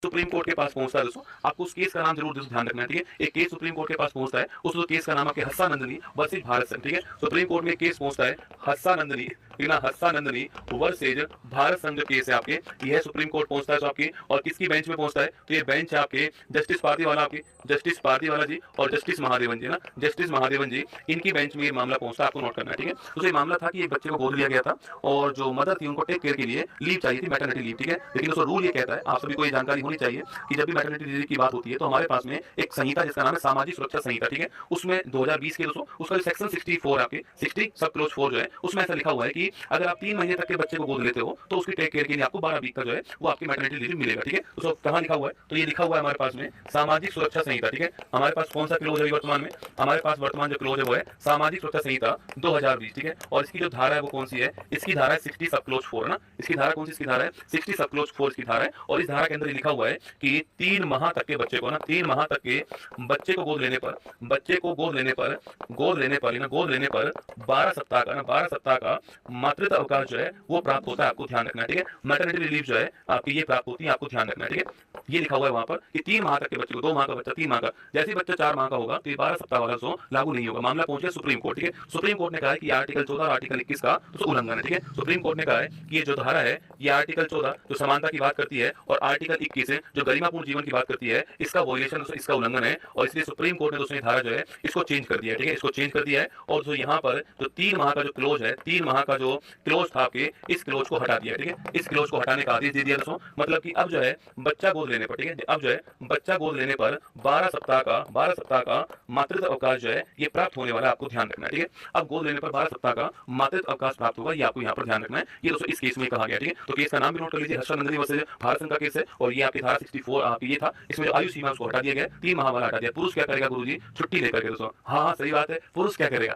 Supreme court के पास पहुंचता है दोस्तों, आपको उस केस का नाम जरूर दोस्तों ध्यान रखना है, ठीक है। एक केस सुप्रीम कोर्ट के पास पहुंचता है, उस केस का नाम आपके हस्सा नंदनी वर्सेज भारत संघ, ठीक है। सुप्रीम कोर्ट में केस पहुंचता है हस्सा नंदनी, ठीक है, हस्सा नंदनी वर्सेज भारत संघ जो केस है आपके, यह सुप्रीम कोर्ट पहुंचता है तो आपकी, और किसकी बेंच में पहुंचता है, तो ये बेंच है आपके जस्टिस पारदीवाला, आपके जस्टिस पारदीवाला जी और जस्टिस महादेवन जी ना, जस्टिस महादेवन जी, इनकी बेंच में ये मामला पहुंचता है, आपको नोट करना है, ठीक है। तो ये मामला था कि एक बच्चे को गोद लिया गया था और जो मदर थी उनको टेक केयर के लिए लीव चाहिए थी, मैटरनिटी लीव, ठीक है। लेकिन उसका रूल ये कहता है, आप सभी को ये जानकारी होनी चाहिए कि जब भी मैटरनिटी लीव की बात होती है तो हमारे पास में एक संहिता जिसका नाम है सामाजिक सुरक्षा संहिता, ठीक है। उसमें 2020 के दोस्तों उसका जो सेक्शन 64 आपके 60 सब क्लोज 4 जो है, उसमें ऐसा लिखा हुआ है कि अगर आप 3 महीने तक के बच्चे को गोद लेते हो तो उसकी टेक केयर के लिए आपको 12 वीक का जो है वो आपकी मैटरनिटी लीव मिलेगा, ठीक है। तो कहाँ लिखा हुआ है, तो ये लिखा हुआ है हमारे पास में सामाजिक सुरक्षा संहिता, ठीक है। हमारे पास कौन सा क्लोज है वर्तमान में, हमारे पास वर्तमान जो क्लोज है वो है सामाजिक सुरक्षा संहिता 2020, ठीक है। और इसकी जो धारा है वो कौन सी है, इसकी धारा है 60 सब क्लोज 4 ना, इसकी धारा कौन सी, इसकी धारा है 60 सब क्लोज 4 इसकी धारा है। और इस धारा के अंदर लिखा हुआ है कि 3 माह तक के बच्चे को ना, 3 माह तक के बच्चे को गोद लेने पर, बच्चे को गोद लेने पर, गोद लेने पर 12 सप्ताह का ना, 12 सप्ताह का मातृत्व अवकाश जो है वो प्राप्त होता है, आपको ध्यान रखना है, ठीक है। मैटरनिटी रिलीफ जो है आपकी ये प्राप्त होती है, आपको ध्यान रखना है, ठीक है। ये लिखा हुआ है वहां पर कि 3 माह तक के बच्चे को, 2 माह का बच्चा, 3 माह का, जैसे बच्चा 4 माह का होगा तो 12 सप्ताह वाला सो लागू नहीं होगा। मामला पहुंच गया सुप्रीम कोर्ट, ठीक है। सुप्रीम कोर्ट ने कहा है कि आर्टिकल 14 और आर्टिकल 21 का तो उल्लंघन है, ठीक है। सुप्रीम कोर्ट ने कहा है कि ये जो धारा है, ये आर्टिकल 14 जो समानता की बात करती है और आर्टिकल 21 है जो गरिमापूर्ण जीवन की बात करती है, इसका वॉयलेशन, इसका उल्लंघन है। और इसलिए सुप्रीम कोर्ट ने दोस्तों धारा जो है इसको चेंज कर दिया है, ठीक है, इसको चेंज कर दिया है। और जो यहाँ पर जो 3 माह का जो क्लोज है, 3 माह का जो क्लोज था आपके, इस क्लोज को हटा दिया, ठीक है। इस क्लोज को हटाने का आदेश दे दिया दोस्तों, मतलब कि अब जो है बच्चा गोद लेने पर, ठीक है, अब जो है बच्चा गोद लेने पर 12 सप्ताह का मातृत्व अवकाश जो है ये प्राप्त होने वाला, आपको ध्यान रखना है, ठीक है। अब गोद लेने पर 12 सप्ताह का मातृत्व अवकाश प्राप्त होगा, ये आपको यहाँ पर ध्यान रखना है। ये दोस्तों इस केस में कहा गया, ठीक है। तो केस का नाम भी नोट कर लीजिए, हर्षा नंदनी वर्सेज भारत संघ का केस है। और ये आपकी धारा 64 आपकी ये था, इसमें जो आयु सीमा उसको हटा दिया गया, 3 माह वाला हटा दिया। पुरुष क्या करेगा गुरुजी, छुट्टी लेकर के दोस्तों, हाँ सही बात है, पुरुष क्या करेगा।